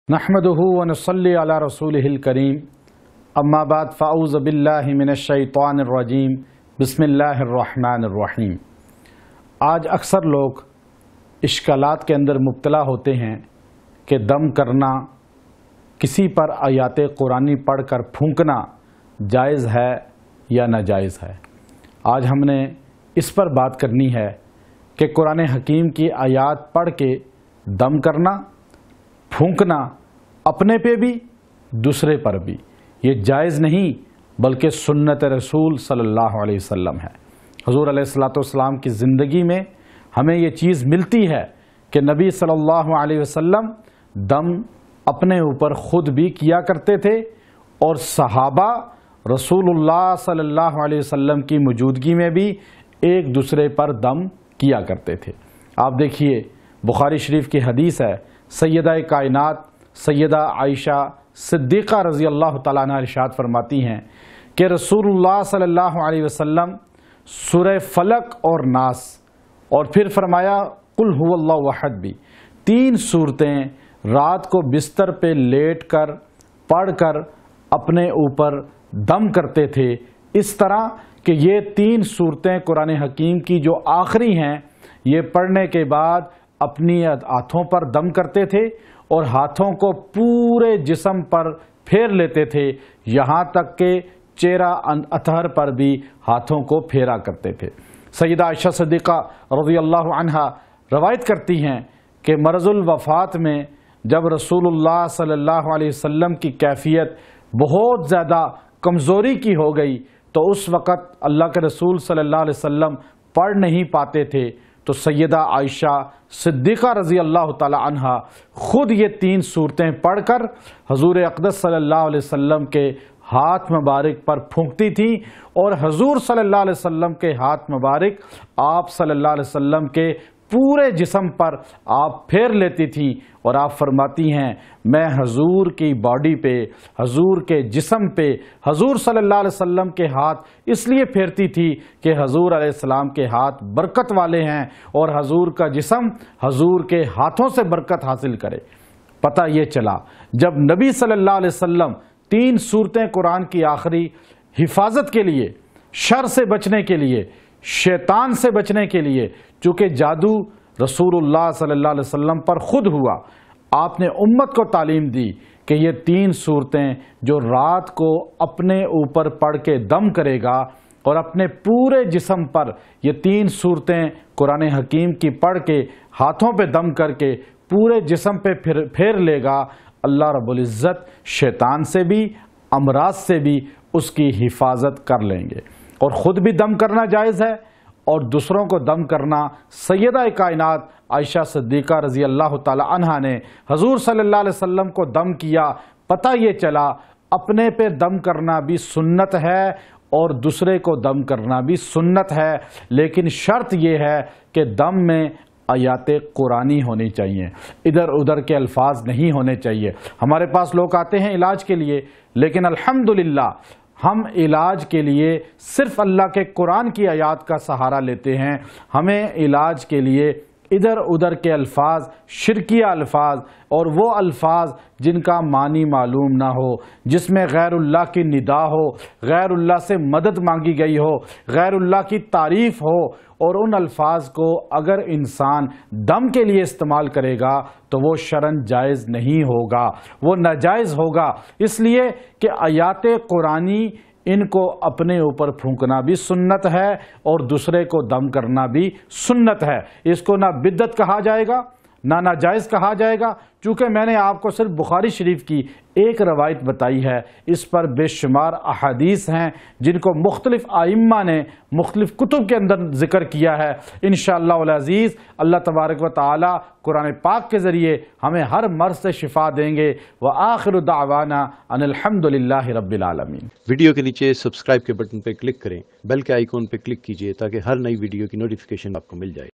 नहमदुहु व नसल्ली अला रसूलिहिल करीम अम्मा बाद फ़अऊज़ु बिल्लाहि मिनश शैतानिर रजीम बिस्मिल्लाहिर रहमानिर रहीम। आज अक्सर लोग इश्कालात के अंदर मुब्तला होते हैं कि दम करना, किसी पर आयात कुरानी पढ़कर फूंकना जायज़ है या नाजायज़ है। आज हमने इस पर बात करनी है कि कुरान हकीम की आयात पढ़ के दम करना, फूंकना अपने पे भी दूसरे पर भी ये जायज़ नहीं बल्कि सुन्नत रसूल सल्लल्लाहु अलैहि वसल्लम है। हुज़ूर अलैहिस्सलातु वस्सलाम की ज़िंदगी में हमें ये चीज़ मिलती है कि नबी सल्लल्लाहु अलैहि वसल्लम दम अपने ऊपर ख़ुद भी किया करते थे और सहाबा रसूलुल्लाह सल्लल्लाहु अलैहि वसल्लम की मौजूदगी में भी एक दूसरे पर दम किया करते थे। आप देखिए, बुखारी शरीफ की हदीस है, सैयदा कायनात सैयदा आयशा सिद्दीक़ा रज़ी अल्लाह तआला अन्हा इरशाद फरमाती हैं कि रसूलुल्लाह सल्लल्लाहु अलैहि वसल्लम सूरह फलक और नास और फिर फरमाया कुल हुवल्लाहु अहद भी, तीन सूरतें रात को बिस्तर पे लेट कर पढ़कर अपने ऊपर दम करते थे। इस तरह कि ये तीन सूरतें कुरान हकीम की जो आखिरी हैं, ये पढ़ने के बाद अपनी हाथों पर दम करते थे और हाथों को पूरे जिस्म पर फेर लेते थे, यहाँ तक कि चेहरा अतहर पर भी हाथों को फेरा करते थे। सैयदा आयशा सिद्दीक़ा रज़ी अल्लाह अन्हा रवायत करती हैं कि मरज़ुल वफ़ात में जब रसूलुल्लाह सल्लल्लाहु अलैहि वसल्लम की कैफियत बहुत ज़्यादा कमज़ोरी की हो गई तो उस वक़्त अल्लाह के रसूल सल्लल्लाहु अलैहि वसल्लम पढ़ नहीं पाते थे, तो सैयदा आयशा सिद्दीक़ा रज़ी अल्लाह तआला अन्हा खुद ये तीन सूरतें पढ़कर हजूर अक़दस सल्लल्लाहु अलैहि वसल्लम के हाथ मुबारक पर फूंकती थी और हजूर सल्लल्लाहु अलैहि वसल्लम के हाथ मुबारक आप सल्लल्लाहु अलैहि वसल्लम के पूरे जिस्म पर आप फेर लेती थी और आप फरमाती हैं, मैं हजूर की बॉडी पे, हजूर के जिस्म पे हजूर सल्लल्लाहु अलैहि वसल्लम के हाथ इसलिए फेरती थी कि हजूर अलैहिस्सलाम के हाथ बरकत वाले हैं और हजूर का जिस्म हजूर के हाथों से बरकत हासिल करे। पता ये चला जब नबी सल्लल्लाहु अलैहि वसल्लम तीन सूरतें कुरान की आखिरी हिफाजत के लिए, शर से बचने के लिए, शैतान से बचने के लिए, चूँकि जादू रसूलुल्लाह सल्लल्लाहु अलैहि वसल्लम पर खुद हुआ, आपने उम्मत को तालीम दी कि ये तीन सूरतें जो रात को अपने ऊपर पढ़ के दम करेगा और अपने पूरे जिस्म पर ये तीन सूरतें कुरान हकीम की पढ़ के हाथों पे दम करके पूरे जिस्म पे फेर लेगा, अल्लाह रब्बुल इज़्ज़त शैतान से भी, अमराज से भी उसकी हिफाजत कर लेंगे। और ख़ुद भी दम करना जायज़ है और दूसरों को दम करना। सैयदा कायनात आयशा सिद्दीक़ा रज़ी अल्लाह तआला अन्हा ने हजूर सल्लल्लाहु अलैहि वसल्लम को दम किया। पता ये चला अपने पे दम करना भी सुन्नत है और दूसरे को दम करना भी सुन्नत है, लेकिन शर्त ये है कि दम में आयात कुरानी होनी चाहिए, इधर उधर के अल्फाज नहीं होने चाहिए। हमारे पास लोग आते हैं इलाज के लिए, लेकिन अल्हम्दुलिल्लाह हम इलाज के लिए सिर्फ अल्लाह के कुरान की आयात का सहारा लेते हैं। हमें इलाज के लिए इधर उधर के अल्फाज, शिरकिया अल्फाज और वो अल्फाज जिनका मानी मालूम ना हो, जिसमें गैरुल्लाह की निदा हो, गैरुल्लाह से मदद मांगी गई हो, गैरुल्लाह की तारीफ़ हो, और उन अल्फाज को अगर इंसान दम के लिए इस्तेमाल करेगा तो वो शरन जायज़ नहीं होगा, वो नाजायज़ होगा। इसलिए कि आयात कुरानी इनको अपने ऊपर फूंकना भी सुन्नत है और दूसरे को दम करना भी सुन्नत है। इसको ना बिद्दत कहा जाएगा ना नाजायज़ कहा जाएगा। चूँकि मैंने आपको सिर्फ बुखारी शरीफ की एक रवायत बताई है, इस पर बेशुमार अहादीस हैं जिनको मुख्तलिफ आइम्मा ने मुख्तलिफ कुतुब के अंदर ज़िक्र किया है। इंशाअल्लाह उल अज़ीज़ अल्लाह तबारक व तआला कुरान पाक के ज़रिए हमें हर मर्ज़ से शिफा देंगे। व आखिरु दावाना अनिल हम्दुलिल्लाहि रब्बिल आलमीन। वीडियो के नीचे सब्सक्राइब के बटन पर क्लिक करें, बेल के आइकॉन पर क्लिक कीजिए ताकि हर नई वीडियो की नोटिफिकेशन आपको मिल जाए।